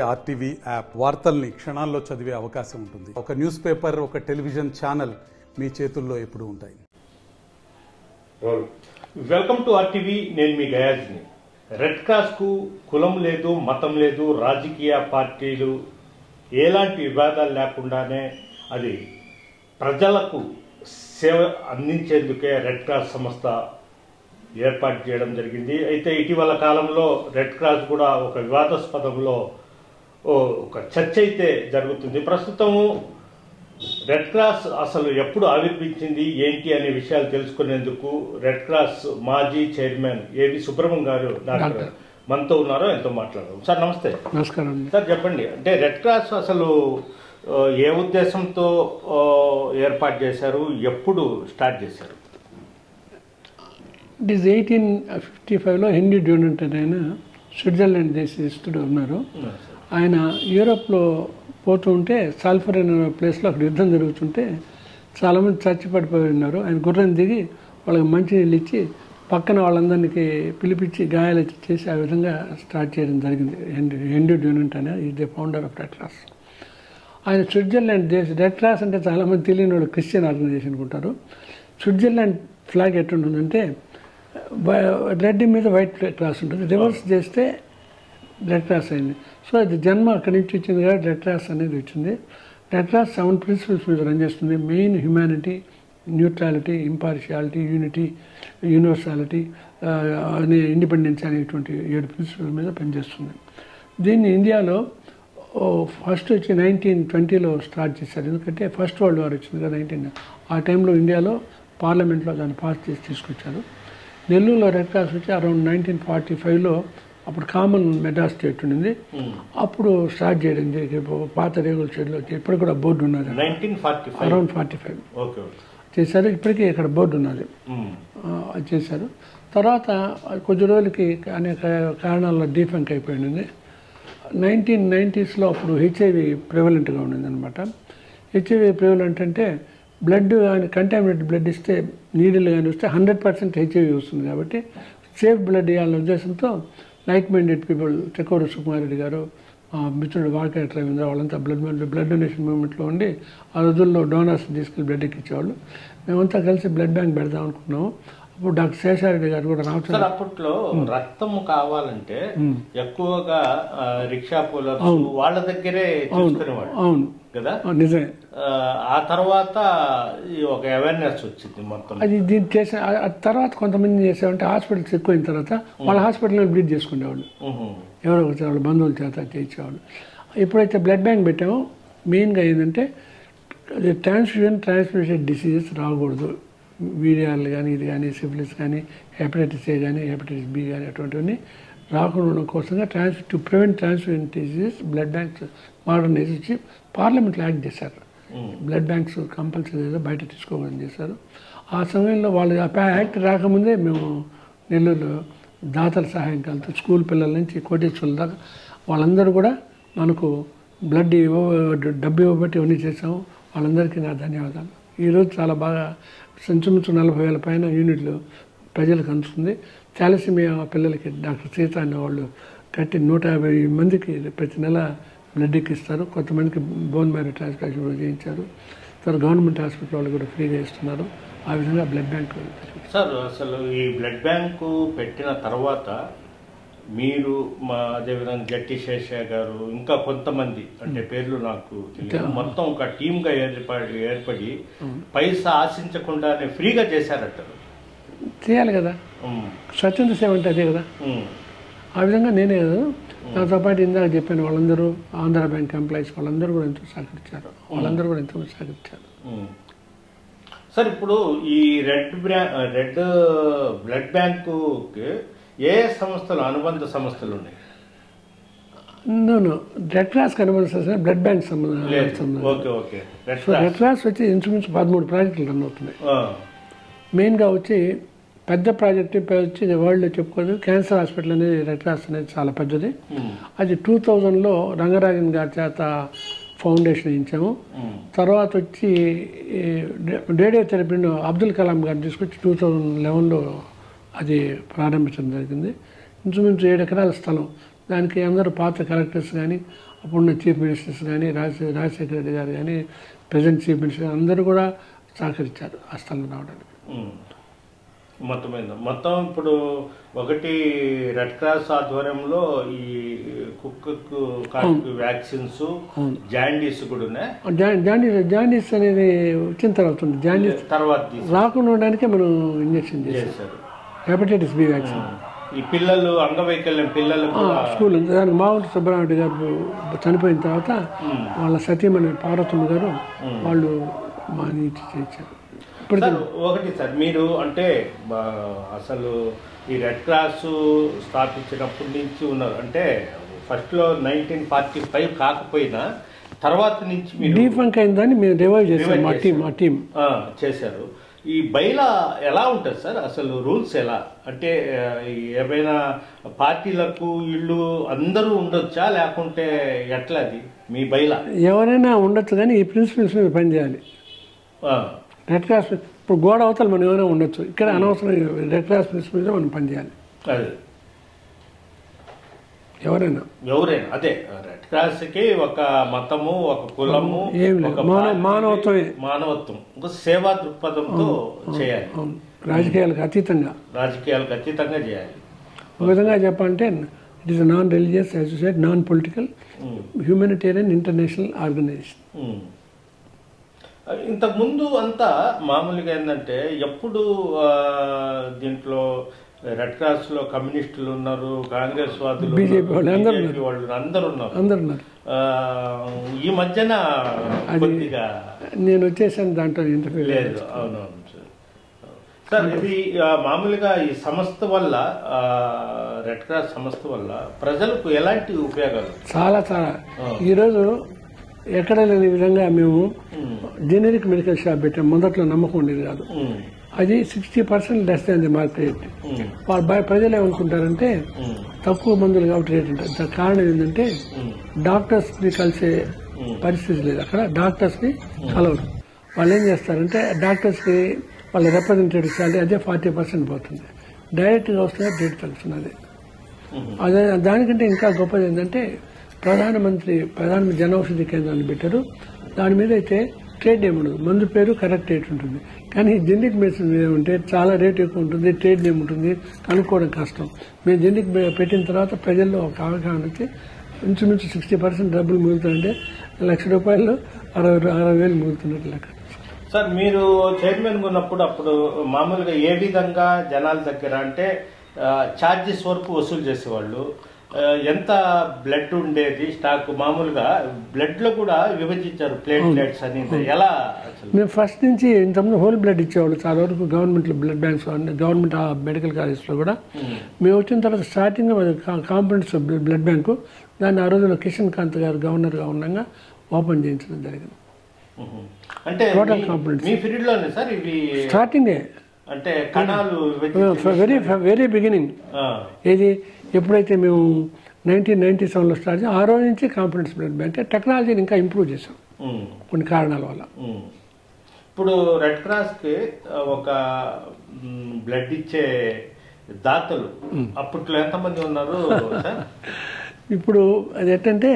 RTV app వార్తల్ని క్షణాల్లో చదివే అవకాశం ఉంటుంది. ఒక న్యూస్ పేపర్, ఒక టెలివిజన్ ఛానల్ మీ చేతుల్లో ఎప్పుడూ ఉంటాయి. Welcome to RTV. నేను మీ గయాజ్ని. రెడ్ క్రాస్ కు కులం లేదు, మతం లేదు, రాజకీయ పార్టీలు ఎలాంటి వివాదాలు లేకుండానే అది ప్రజలకు సేవ అందించేందుకే రెడ్ క్రాస్ సంస్థ ఏర్పాటు చేయడం జరిగింది. అయితే ఇటీవల కాలంలో రెడ్ క్రాస్ కూడా ఒక వివాదాస్పదంలో ఒక చర్చ అయితే జరుగుతుంది. ప్రస్తుతము రెడ్ క్రాస్ అసలు ఎప్పుడు ఆవిర్భించింది ఏంటి అనే విషయాలు తెలుసుకునేందుకు రెడ్ క్రాస్ మాజీ చైర్మన్ ఏవి సుబ్రహ్మణ్యం గారు డాక్టర్ మనతో ఉన్నారో ఎంతో మాట్లాడదాం. సార్ నమస్తే. నమస్కారం సార్ చెప్పండి, అంటే రెడ్ క్రాస్ అసలు ఏ ఉద్దేశంతో ఏర్పాటు చేశారు, ఎప్పుడు స్టార్ట్ చేశారు? ఇట్ ఈస్ 1855లో హెన్రీ డ్యూనంట్ అని ఆయన స్విట్జర్లాండ్ దేశస్థుడు ఉన్నారు. ఆయన యూరోప్లో పోతూ ఉంటే సాల్ఫర్ అనే ప్లేస్లో అక్కడ యుద్ధం జరుగుతుంటే చాలామంది చచ్చి పడిపోయి ఉన్నారు. ఆయన గుర్రం దిగి వాళ్ళకి మంచినీళ్ళు ఇచ్చి పక్కన వాళ్ళందరికీ పిలిపించి గాయాలు చేసి ఆ విధంగా స్టార్ట్ చేయడం జరిగింది. హెన్రీ డ్యూనంట్ అనే is the founder of red cross. ఆయన స్విట్జర్లాండ్ రెడ్ క్రాస్ అంటే చాలామంది తెలియని వాళ్ళు క్రిస్టియన్ ఆర్గనైజేషన్ అనుకుంటారు. స్విట్జర్లాండ్ ఫ్లాగ్ ఎట్టుంటుందంటే రెడ్ మీద వైట్ క్రాస్ ఉంటుంది, రివర్స్ చేస్తే రెడ్ క్రాస్ అయింది. సో అది జన్మ అక్కడి నుంచి వచ్చింది కాబట్టి రెడ్ క్రాస్ అనేది వచ్చింది. రెడ్ క్రాస్ 7 ప్రిన్సిపల్స్ మీద రన్ చేస్తుంది. Main humanity, neutrality, impartiality, unity, universality, అనే ఇండిపెండెన్స్ అనేటువంటి 7 ప్రిన్సిపల్స్ మీద పనిచేస్తుంది. దీన్ని ఇండియాలో ఫస్ట్ వచ్చి 1920లో స్టార్ట్ చేశారు. ఎందుకంటే ఫస్ట్ వరల్డ్ వార్ వచ్చింది కదా ఆ టైంలో ఇండియాలో పార్లమెంట్లో దాన్ని పాస్ చేసి తీసుకొచ్చారు. నెల్లూరులో రెడ్ క్రాస్ వచ్చి అరౌండ్ 1945లో అప్పుడు కామన్ మెడ్రాస్ స్టేట్ ఉండింది, అప్పుడు స్టార్ట్ చేయడం పాత రేగుల షెడ్లో ఇప్పుడు కూడా బోర్డు ఉన్నది. అరౌండ్ 45 చేశారు. ఇప్పటికీ ఇక్కడ బోర్డు ఉన్నది, అది చేశారు. తర్వాత కొద్ది రోజులకి అనేక కారణాల్లో డీఫంక్ అయిపోయింది. 1990స్లో అప్పుడు హెచ్ఐవి ప్రివలెంట్గా ఉండింది అనమాట. హెచ్ఐవి ప్రివలెంట్ అంటే బ్లడ్ కానీ కంటామినేటెడ్ బ్లడ్ ఇస్తే నీడిల్ కానీ వస్తే 100% హెచ్ఐవి వస్తుంది. కాబట్టి సేఫ్ బ్లడ్ ఇవ్వాలనే ఉద్దేశంతో like minded people, Chekkuru Sukumar Reddy గారు, మిత్రుడు వాల్కేట్ రవీంద్ర, వాళ్ళంతా బ్లడ్ డొనేషన్ మూవ్మెంట్లో ఉండి ఆ రోజుల్లో డోనర్స్ తీసుకెళ్ళి బ్లడ్ ఎక్కించేవాళ్ళు. మేమంతా కలిసి బ్లడ్ బ్యాంక్ పెడదాం అనుకున్నాము. అప్పుడు డాక్టర్ శేషారెడ్డి గారు కూడా రావచ్చు. అప్పట్లో రక్తము కావాలంటే ఎక్కువగా రిక్షా పూలర్స్ వాళ్ళ దగ్గరే చూసుకునేవాళ్ళు. అవును కదా, నిజమే. ఆ తర్వాత ఒక అవేర్నెస్ వచ్చింది మొత్తం. అది దీన్ని చేసే తర్వాత కొంతమంది చేసేవంటే హాస్పిటల్స్ ఎక్కువైన తర్వాత వాళ్ళ హాస్పిటల్లో బ్లీడ్ చేసుకునేవాళ్ళు, ఎవరో ఒకరు వాళ్ళ బంధువుల చేత చేయించేవాళ్ళు. ఎప్పుడైతే బ్లడ్ బ్యాంక్ పెట్టామో మెయిన్గా ఏంటంటే ట్రాన్స్మిటెడ్ డిసీజెస్ రాకూడదు. వీడియాలు కానీ, ఇది కానీ, సిఫిలిస్ కానీ, హెపటైటిస్ ఏ కానీ, హెపటైటిస్ బి కానీ, అటువంటివన్నీ రాకుండా కోసంగా to prevent transmitted diseases blood banks modernize వచ్చి పార్లమెంట్లో యాక్ట్ చేశారు. బ్లడ్ బ్యాంక్స్ కంపల్సరీగా బయట తీసుకోవాలని చేశారు. ఆ సమయంలో వాళ్ళు యాక్ట్ రాకముందే మేము నెల్లూరులో దాతల సహాయంకాలతో స్కూల్ పిల్లల నుంచి కోటేశ్వర్ల దాకా వాళ్ళందరూ కూడా మనకు బ్లడ్ డబ్బు ఇవ్వబట్టి ఇవన్నీ చేసాము. వాళ్ళందరికీ నా ధన్యవాదాలు. ఈరోజు చాలా బాగా సంచుమించు 40,000 పైన యూనిట్లు ప్రజలకు అందుతుంది. థాలసీమియా పిల్లలకి డాక్టర్ సీత అనే వాళ్ళు కట్టి 150 మందికి ప్రతి నెల బ్లడ్ ఎక్కిస్తారు. కొంతమందికి బోన్ మ్యారో ట్రాన్స్ప్లాంటేషన్ చేయించారు. తర్వాత గవర్నమెంట్ హాస్పిటల్ వాళ్ళు కూడా ఫ్రీగా ఇస్తున్నారు. ఆ విధంగా బ్లడ్ బ్యాంక్. సార్ అసలు ఈ బ్లడ్ బ్యాంకు పెట్టిన తర్వాత మీరు అదేవిధంగా జట్టి శేష గారు ఇంకా కొంతమంది అంటే పేర్లు నాకు తెలియదు, మొత్తం ఒక టీమ్గా ఏర్పడి పైసా ఆశించకుండానే ఫ్రీగా చేశారంటారు. చేయాలి కదా, స్వచ్ఛంద సేవ అంటే అదే కదా. ఆ విధంగా నేనే కదా. నాతో పాటు ఇందాక చెప్పాను వాళ్ళందరూ ఆంధ్ర బ్యాంక్ ఎంప్లాయీస్ వాళ్ళందరూ కూడా ఎంతో సహకరించారు. వాళ్ళందరూ కూడా ఎంతో సహకరించారు. సార్ ఇప్పుడు ఈ రెడ్ బ్లడ్ బ్యాంకుకి ఏ సంస్థలు, అనుబంధ సంస్థలు ఉన్నాయి? రెడ్ క్రాస్కి అనుబంధ బ్లడ్ బ్యాంక్ సంబంధం. రెడ్ క్రాస్ వచ్చి ఇంచుమించు 13 ప్రాజెక్టులు రన్ అవుతున్నాయి. మెయిన్గా వచ్చి పెద్ద ప్రాజెక్ట్ వచ్చి వరల్డ్లో చెప్పుకోదు క్యాన్సర్ హాస్పిటల్ అనేది రెడ్ క్రాస్ అనేది చాలా పెద్దది. అది 2000లో రంగరాజన్ గారి చేత ఫౌండేషన్ ఇచ్చాము. తర్వాత వచ్చి రేడియోథెరపీని అబ్దుల్ కలాం గారిని తీసుకొచ్చి 2011లో అది ప్రారంభించడం జరిగింది. ఇంచుమించు 7 ఎకరాల స్థలం. దానికి అందరూ పాత కలెక్టర్స్ కానీ అప్పుడున్న చీఫ్ మినిస్టర్స్ కానీ రాజశేఖర రెడ్డి గారు కానీ ప్రజెంట్ చీఫ్ మినిస్టర్ అందరూ కూడా సహకరించారు ఆ స్థలం రావడానికి. మొత్తం ఇప్పుడు ఒకటి రెడ్ క్రాస్ ఆధ్వర్యంలో ఈ కుక్కకు వ్యాక్సిన్స్, జాండీస్ కూడా ఉన్నాయి. జాండీస్ అనేది వచ్చిన తర్వాత ఉంది. జాండీస్ తర్వాత రాకుండా ఉండడానికే మనం ఇంజక్షన్ చేశారు. Hepatitis B vaccine. ఈ పిల్లలు అంగవైకల్యం పిల్లలు స్కూల్ దానికి మావుంటి సుబ్బరామరెడ్డి గారు చనిపోయిన తర్వాత వాళ్ళ సతీమణి పార్వతమ్మ గారు వాళ్ళు మాని చేయించారు. ఒకటి సార్, మీరు అంటే అసలు ఈ రెడ్ క్రాస్ స్థాపించినప్పటి నుంచి ఉన్నారు అంటే ఫస్ట్లో 1945 కాకపోయినా తర్వాత నుంచి మీరు డీఫంక్ అయిందని మేము రివైవ్ చేసాం. మా టీం చేశారు. ఈ బైలా ఎలా ఉంటుంది సార్ అసలు? రూల్స్ ఎలా అంటే ఏమైనా పార్టీలకు ఇళ్ళు అందరూ ఉండొచ్చా లేకుంటే ఎట్లా? అది మీ బైలా ఎవరైనా ఉండొచ్చు కానీ ఈ ప్రిన్సిపల్స్ మీద పనిచేయాలి. రెడ్ క్రాస్ ఇప్పుడు గోడ అవతల మనం ఎవరైనా ఉండొచ్చు, ఇక్కడ అనవసరం రెడ్ క్రాస్ ప్రిన్సిపల్ మీద మనం పనిచేయాలి. అదే ఎవరైనా అదే రెడ్ క్రాస్ కి ఒక మతము, ఒక కులము, మానవత్వమే, మానవత్వం, ఒక సేవా దృక్పథంతో చేయాలి. రాజకీయాలకు అతీతంగా చేయాలి. ఒక విధంగా చెప్పాలంటే it is non religious associate, non political, humanitarian international organisation. ఇంతకుముందు అంతా మామూలుగా ఏంటంటే ఎప్పుడు దీంట్లో రెడ్ క్రాస్ లో కమ్యూనిస్టులు ఉన్నారు, కాంగ్రెస్ వాదులు, బీజేపీ వాళ్ళు అందరూ ఉన్నారు. ఈ మధ్యన కొద్దిగా నేను వచ్చేసాను, దాంట్లో ఇంటర్వ్యూ లేదు. అవునవును సార్. ఇది మామూలుగా ఈ సంస్థ వల్ల, రెడ్ క్రాస్ సంస్థ వల్ల ప్రజలకు ఎలాంటి ఉపయోగాలు? చాలా ఈరోజు ఎక్కడ లేని విధంగా మేము జెనరిక్ మెడికల్ షాప్ పెట్టాం. మొదట్లో నమ్మకం ఉండేది కాదు. అది 60% లెస్ దాన్ ది మార్కెట్. ప్రజలు ఏమనుకుంటారంటే తక్కువ మందులు కాబట్టి రేట్ ఉంటుంది. కారణం ఏంటంటే డాక్టర్స్ ని కలిసే పరిస్థితి లేదు. అక్కడ డాక్టర్స్ ని కలవరు. వాళ్ళు ఏం చేస్తారంటే డాక్టర్స్ కి వాళ్ళ రిప్రజెంటేటివ్ శాలరీ అదే 40% పోతుంది. డైరెక్ట్ గా వస్తే రేట్ తగ్గుతున్నది. అదే దానికంటే ఇంకా గొప్పది ఏంటంటే ప్రధానమంత్రి జన ఔషధి కేంద్రాన్ని పెట్టారు. దాని మీద అయితే ట్రేడ్ నేమ్ ఉండదు. మందు పేరు కరెక్ట్ రేట్ ఉంటుంది. కానీ జెనరిక్ మెడిసిన్ మీద ఉంటే చాలా రేట్ ఎక్కువ ఉంటుంది, ట్రేడ్ నేమ్ ఉంటుంది, కనుక్కోవడం కష్టం. మేము జెనరిక్ పెట్టిన తర్వాత ప్రజల్లో ఒక అవగాహన వచ్చి ఇంచుమించు 60% డబ్బులు మిగులుతాయంటే ₹1,00,000 60,000 మిగులుతున్నట్టు లెక్క. సార్, మీరు చైర్మన్ ఉన్నప్పుడు అప్పుడు మామూలుగా ఏ విధంగా జనాల దగ్గర అంటే ఛార్జెస్ వరకు వసూలు చేసేవాళ్ళు? ఎంత బ్లడ్ ఉండేది స్టాక్? మామూలుగా బ్లడ్ లో కూడా విభజించారు ప్లేట్లెట్స్ అని. ఎలా? మేము ఫస్ట్ నుంచి ఇంతకుముందు హోల్ బ్లడ్ ఇచ్చేవాళ్ళు చాలా వరకు government blood banks, government medical college లో కూడా. మేము వచ్చిన తర్వాత స్టార్టింగ్ కాంపౌండ్స్ బ్లడ్ బ్యాంకు, దాన్ని ఆ రోజుల్లో కిషన్ కాంత్ గారు గవర్నర్ గా ఉండగా ఓపెన్ చేయించడం జరిగింది. అంటే టోటల్ కాంపౌండ్స్ మీ పీరియడ్ లోనే సార్ ఇవి స్టార్టింగే? అంటే కణాలు వెరీ బిగినింగ్. ఏది ఎప్పుడైతే మేము 1997లో స్టార్ట్ చేసాం, ఆ రోజు నుంచి కాంపౌండ్స్ బ్లడ్ బ్యాంక్. టెక్నాలజీని ఇంకా ఇంప్రూవ్ చేసాం కొన్ని కారణాల వల్ల. ఇప్పుడు రెడ్ క్రాస్ కి ఒక బ్లడ్ ఇచ్చే దాతలు అప్పట్లో ఎంతమంది ఉన్నారు సార్? ఇప్పుడు అది ఎట్టంటే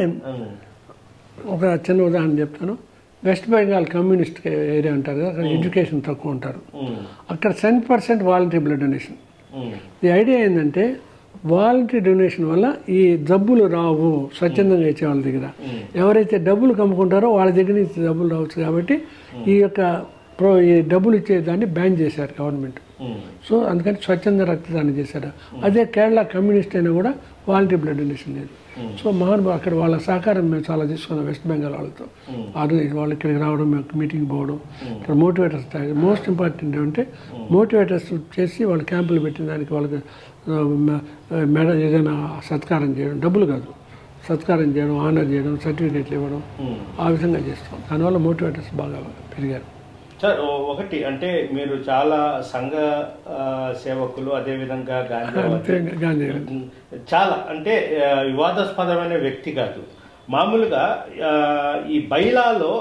ఒక చిన్న ఉదాహరణ చెప్తాను. వెస్ట్ బెంగాల్ కమ్యూనిస్ట్ ఏరియా అంటారు కదా, అక్కడ ఎడ్యుకేషన్ తక్కువ ఉంటారు. అక్కడ 10% వాలంటరీ బ్లడ్ డొనేషన్. ఈ ఐడియా ఏంటంటే వాలంటరీ డొనేషన్ వల్ల ఈ జబ్బులు రావు. స్వచ్ఛందంగా ఇచ్చే వాళ్ళ దగ్గర ఎవరైతే డబ్బులు కమ్ముకుంటారో వాళ్ళ దగ్గర నుంచి డబ్బులు రావచ్చు. కాబట్టి ఈ డబ్బులు ఇచ్చేదాన్ని బ్యాన్ చేశారు గవర్నమెంట్. సో అందుకని స్వచ్ఛంద రక్తదానం చేశారు. అదే కేరళ కమ్యూనిస్ట్ అయినా కూడా వాలంటరీ బ్లడ్ డొనేషన్ లేదు. సో మహానుభావు అక్కడ వాళ్ళ సహకారం మేము చాలా తీసుకున్నాం వెస్ట్ బెంగాల్ వాళ్ళతో. వాళ్ళు ఇక్కడికి రావడం, మీటింగ్ పోవడం, ఇక్కడ మోటివేటర్స్. మోస్ట్ ఇంపార్టెంట్ అంటే మోటివేటర్స్ చేసి వాళ్ళు క్యాంపులు పెట్టిన దానికి వాళ్ళకి ఏదైనా సత్కారం చేయడం, డబ్బులు కాదు, సత్కారం చేయడం, ఆనర్ చేయడం, సర్టిఫికేట్లు ఇవ్వడం, ఆ విధంగా చేస్తాం. దానివల్ల మోటివేటర్స్ బాగా పెరిగారు. సార్, ఒకటి అంటే మీరు చాలా సంఘ సేవకులు, అదేవిధంగా గాంధీ చాలా అంటే వివాదాస్పదమైన వ్యక్తి కాదు. మామూలుగా ఈ బైలాలో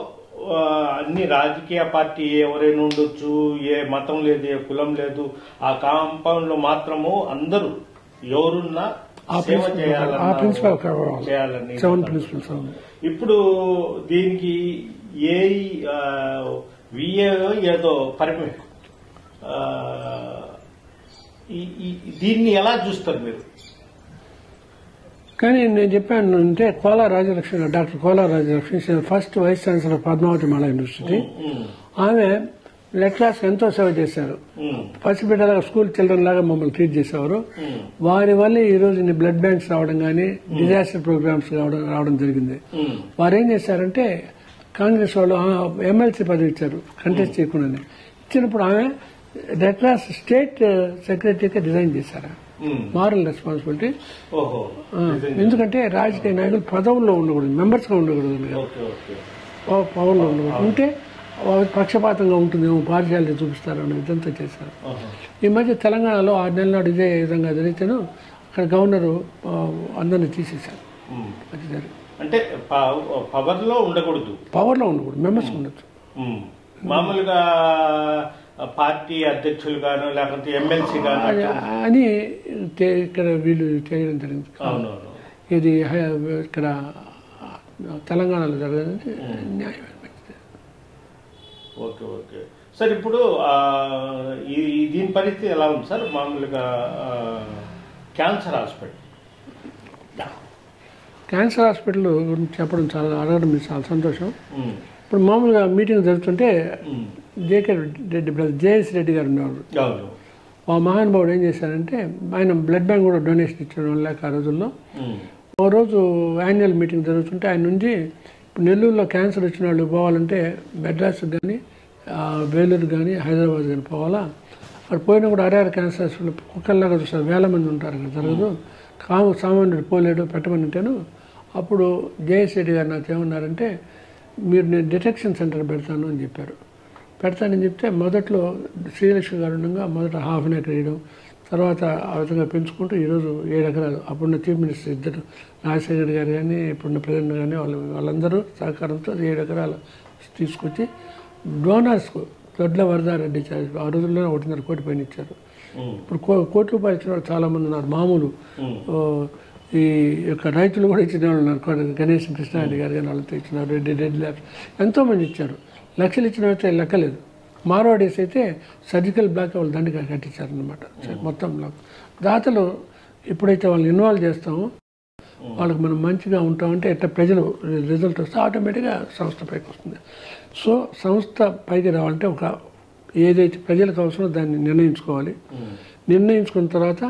అన్ని రాజకీయ పార్టీ ఎవరైనా ఉండొచ్చు, ఏ మతం లేదు, ఏ కులం లేదు, ఆ కాంపౌండ్ లో మాత్రము అందరూ ఎవరున్నా సేవ చేయాలన్నా ఆ ప్రిన్సిపల్ చేయాలని 7 ప్రిన్సిపల్స్. ఇప్పుడు దీనికి ఏ విఏఓ ఏదో పర్మిట్ దీన్ని ఎలా చూస్తారు మీరు? కానీ నేను చెప్పాను అంటే Kola Rajalakshmi, doctor Kola Rajalakshmi first vice chancellor Padmavati మళ యూనివర్సిటీ. ఆమె బ్లడ్ క్లాస్ ఎంతో సేవ చేశారు. పసిబిడ్డలాగా స్కూల్ చిల్డ్రన్ లాగా మమ్మల్ని ట్రీట్ చేసేవారు. వారి వల్ల ఈ రోజు బ్లడ్ బ్యాంక్స్ రావడం కానీ డిజాస్టర్ ప్రోగ్రామ్స్ రావడం జరిగింది. వారు ఏం చేశారంటే కాంగ్రెస్ వాళ్ళు ఎమ్మెల్సీ పదవి ఇచ్చారు కంటెస్ట్ చేయకుండా. ఇచ్చినప్పుడు ఆమె రెడ్ క్రాస్ స్టేట్ సెక్రటరీగా రిజైన్ చేశారు. Moral responsibility. ఎందుకంటే రాజకీయ నాయకులు పదవుల్లో ఉండకూడదు, మెంబర్స్ గా ఉండకూడదు, పవర్లో ఉండకూడదు. ఉంటే పక్షపాతంగా ఉంటుందేమో, పార్షియాలిటీ చూపిస్తారు అనే విధంతో చేశారు. ఈ మధ్య తెలంగాణలో 6 నెలల నాడు ఇదే విధంగా జరిగితేను అక్కడ గవర్నరు అందరినీ తీసేశారు. అది జరిగింది. అంటే పవర్లో ఉండకూడదు, మెంబర్స్ ఉండొచ్చు. మామూలుగా పార్టీ అధ్యక్షులు గాను లేకపోతే ఎమ్మెల్సీ గాను అని ఇక్కడ వీళ్ళు చేయడం జరిగింది. అవునవును. ఇది ఇక్కడ తెలంగాణలో జరగదంటే న్యాయం. Okay okay sir. ఇప్పుడు దీని పరిస్థితి ఎలా ఉంది సార్? మామూలుగా క్యాన్సర్ హాస్పిటల్ గురించి చెప్పడం అడగడం చాలా సంతోషం. ఇప్పుడు మామూలుగా మీటింగ్ జరుగుతుంటే JK Reddy brother JS Reddy గారు ఉండేవారు. ఆ మహానుభావుడు ఏం చేశారంటే ఆయన బ్లడ్ బ్యాంక్ కూడా డొనేషన్ ఇచ్చడం లేక ఆ రోజుల్లో. ఓ రోజు యాన్యువల్ మీటింగ్ జరుగుతుంటే ఆయన నుంచి ఇప్పుడు నెల్లూరులో క్యాన్సర్ వచ్చిన వాళ్ళు పోవాలంటే మెడ్రాస్కి కానీ వేలూరు కానీ హైదరాబాద్ కానీ పోవాలా. అక్కడ పోయినా కూడా అరేఆర్ క్యాన్సర్ హాస్పిటల్ కుక్కల్లాగా చూస్తారు, 1000 మంది ఉంటారు అక్కడ. జరగదు, సామాన్యుడు పోలేడు పెట్టమని అంటేను. అప్పుడు జేఎస్ రెడ్డి గారు నాకు ఏమన్నారంటే మీరు నేను డిటెక్షన్ సెంటర్ పెడతాను అని చెప్పారు. పెడతానని చెప్తే మొదట్లో శ్రీలక్ష్మి గారు ఉండగా మొదట 1/2 ఎకర్ వేయడం, తర్వాత ఆ విధంగా పెంచుకుంటూ ఈరోజు 7 ఎకరాలు. అప్పుడున్న చీఫ్ మినిస్టర్ ఇద్దరు రాజశేఖర్ గారు కానీ ఇప్పుడున్న ప్రెసిడెంట్ కానీ వాళ్ళందరూ సహకారంతో 7 ఎకరాలు తీసుకొచ్చి డోనర్స్కు దొడ్ల వరదారెడ్డి ఆ రోజుల్లోనే 1.5 కోటి పైన ఇచ్చారు. ఇప్పుడు 1 కోటి రూపాయలు ఇచ్చిన వాళ్ళు చాలా మంది ఉన్నారు. మామూలు ఈ యొక్క రైతులు కూడా ఇచ్చిన వాళ్ళు ఉన్నారు. గణేష్ కృష్ణారెడ్డి గారు కానీ వాళ్ళతో ఇచ్చినారు. రెడ్డి ల్యాబ్స్ ఎంతోమంది ఇచ్చారు. లక్షలు ఇచ్చిన అయితే లెక్కలేదు. మార్వాడీస్ అయితే సర్జికల్ బ్లాక్ వాళ్ళు దండిగా కట్టించారనమాట. మొత్తం దాతలు ఎప్పుడైతే వాళ్ళని ఇన్వాల్వ్ చేస్తామో వాళ్ళకి మనం మంచిగా ఉంటామంటే ఎట్లా ప్రజలు రిజల్ట్ వస్తే ఆటోమేటిక్గా సంస్థ పైకి వస్తుంది. సో సంస్థ పైకి రావాలంటే ఒక ఏదైతే ప్రజలకు అవసరమో దాన్ని నిర్ణయించుకోవాలి. నిర్ణయించుకున్న తర్వాత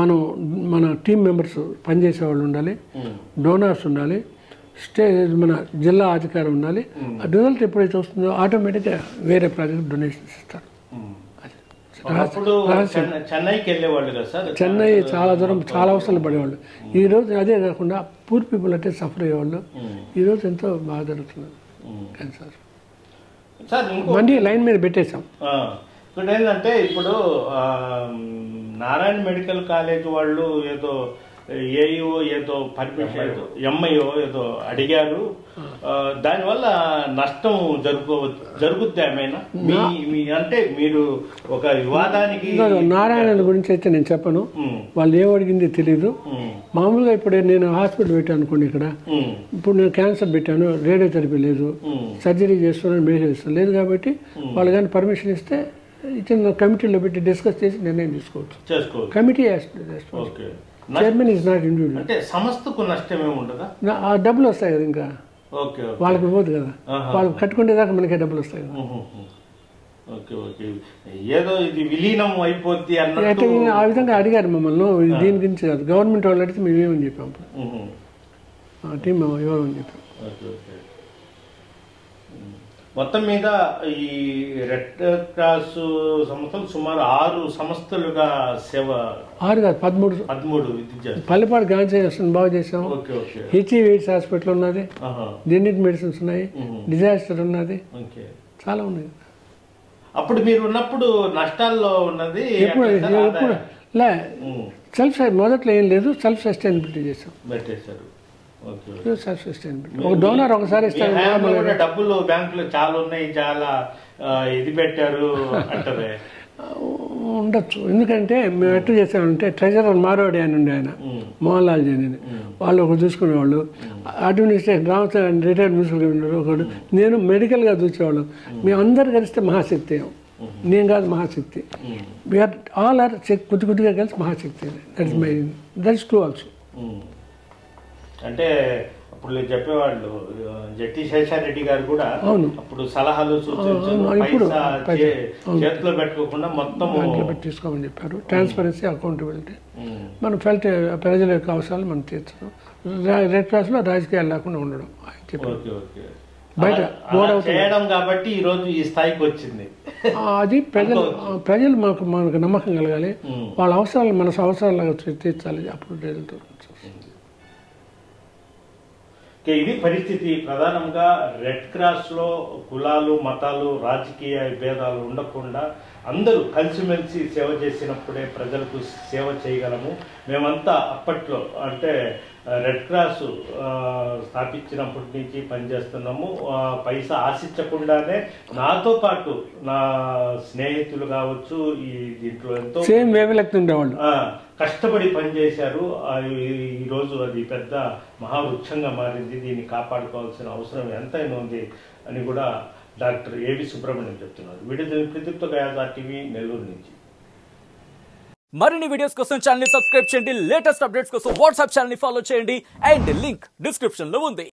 మన టీం మెంబర్స్ పనిచేసే వాళ్ళు ఉండాలి, డోనర్స్ ఉండాలి, మన జిల్లా అధికారం ఉండాలి. ఆ రిజల్ట్ ఎప్పుడైతే వస్తుందో ఆటోమేటిక్గా వేరే ప్రాజెక్ట్ డొనేషన్స్ ఇస్తారు. చెన్నైకి వెళ్ళేవాళ్ళు కదా సార్? చెన్నై చాలా దూరం, చాలా అవసరాలు పడేవాళ్ళు. ఈ రోజు అదే కాకుండా పూర్ పీపుల్ అంటే సఫర్ అయ్యేవాళ్ళు. ఈ రోజు ఎంతో బాగా జరుగుతున్నారు క్యాన్సర్. మళ్ళీ లైన్ మీద పెట్టేశాం. ఇప్పుడు ఏంటంటే ఇప్పుడు నారాయణ మెడికల్ కాలేజ్ వాళ్ళు ఏదో ఏఈఓ ఏదో పర్మిషన్ ఎంఐఓ ఏదో అడిగారు. దానివల్ల నష్టం జరుగుద్ది ఏమైనా? అంటే మీరు ఒక వివాదానికి నారాయణ గురించి అయితే నేను చెప్పను. వాళ్ళు ఏం అడిగింది తెలీదు. మామూలుగా ఇప్పుడు నేను హాస్పిటల్ పెట్టాను అనుకోండి, ఇక్కడ ఇప్పుడు నేను క్యాన్సర్ పెట్టాను, రేడియోథెరపీ లేదు, సర్జరీ చేస్తున్నాను, మెడిసిన్ లేదు. కాబట్టి వాళ్ళు కానీ పర్మిషన్ ఇస్తే ఇచ్చిన కమిటీలో పెట్టి డిస్కస్ చేసి నిర్ణయం తీసుకోవచ్చు. Committee chairman is not individual. అంటే సంస్థకు నష్టమే ఉండదా? ఆ డబ్బులు వస్తాయి కదా, ఇంకా వాళ్ళకి పోదు కదా, వాళ్ళు కట్టుకునే దాకా మనకే డబ్బులు వస్తాయి కదా. ఏదో ఇది విలీనం అయిపోద్ది అన్నట్టు ఆ విధంగా అడిగారు మమ్మల్ని. దీని గురించి కాదు, గవర్నమెంట్ వాళ్ళు అడిగితే మేము ఏమని చెప్పాం, టీం ఇవ్వమని చెప్పాం. మొత్తం మీద ఈ రెడ్ క్రాస్ సంస్థలు సుమారు 6 సంస్థలుగా సేవ, 6 కాదు 13 పల్లెపాడు గాంధీ బాగా చేసాం. హెచ్ఐవి ఎయిడ్స్ హాస్పిటల్ ఉన్నది, జెనెటిక్ మెడిసిన్స్ ఉన్నాయి, డిజాస్టర్ ఉన్నది, చాలా ఉన్నాయి. అప్పుడు మీరు ఉన్నప్పుడు నష్టాల్లో ఉన్నది ఎప్పుడు సెల్ఫ్ మొదట్లో ఏం లేదు, సెల్ఫ్ సస్టైనబిలిటీ చేసాం. ఒక డోనర్ ఒకసారి డబ్బులు బ్యాంకులో చాలా ఉన్నాయి, చాలా ఇది పెట్టారు అంటారే. ఉండొచ్చు. ఎందుకంటే మేము ఎట్లా చేసామంటే ట్రెజరర్ మారోడి అని ఉండే ఆయన మోహన్ లాల్ జీ అని, వాళ్ళు ఒకరు చూసుకునేవాళ్ళు. Administration Ramachandra retired municipal commissioner ఒకడు, నేను మెడికల్గా చూసేవాళ్ళు. మేము అందరు కలిస్తే మహాశక్తి. నేను కాదు మహాశక్తి, వీఆర్ ఆల్ ఆర్ కొద్ది కొద్దిగా కలిసి మహాశక్తి. That is true also. అంటే అప్పుడు చెప్పేవాళ్ళు జట్టి శేషారెడ్డి గారు కూడా అప్పుడు సలహాలు సూచనలు చేతిలో పెట్టుకోకుండా మొత్తం తీసుకోమని చెప్పారు. ట్రాన్స్పరెన్సీ, అకౌంటబిలిటీ, మనం ఫెల్ట్ ప్రజల యొక్క అవసరాలు మనం తీర్చడం, రెడ్ క్రాస్లో రాజకీయాలు లేకుండా ఉండడం చెప్పారు. బయట చేయడం కాబట్టి ఈ రోజు ఈ స్థాయికి వచ్చింది. అది ప్రజలు మనకు నమ్మకం కలగాలి, వాళ్ళ అవసరాలు మన అవసరాలు తీర్చాలి, అప్పుడు రిజల్ట్. ఇది పరిస్థితి. ప్రధానంగా రెడ్ క్రాస్ లో కులాలు, మతాలు, రాజకీయ భేదాలు ఉండకుండా అందరూ కలిసిమెలిసి సేవ చేసినప్పుడే ప్రజలకు సేవ చేయగలము. మేమంతా అప్పట్లో అంటే రెడ్ క్రాస్ స్థాపించినప్పటి నుంచి పనిచేస్తున్నాము. పైసా ఆశించకుండానే నాతో పాటు నా స్నేహితులు కావచ్చు, ఈ దీంట్లో ఎంతో ఉండేవాళ్ళు కష్టపడి పనిచేశారు. ఈరోజు అది పెద్ద మహావృక్షంగా మారింది. దీన్ని కాపాడుకోవాల్సిన అవసరం ఎంతైనా ఉంది అని కూడా డాక్టర్ ఏవి సుబ్రహ్మణ్యం చెప్తున్నారు. వీడియో ప్రదీప్తో గయాజా టీవీ, నెల్లూరు నుంచి. మరిన్ని వీడియోస్ కోసం ఛానల్ ని సబ్స్క్రైబ్ చేయండి. లేటెస్ట్ అప్డేట్స్ కోసం వాట్సాప్ ఛానల్ ని ఫాలో చేయండి. అండ్ లింక్ డిస్క్రిప్షన్ లో ఉంది.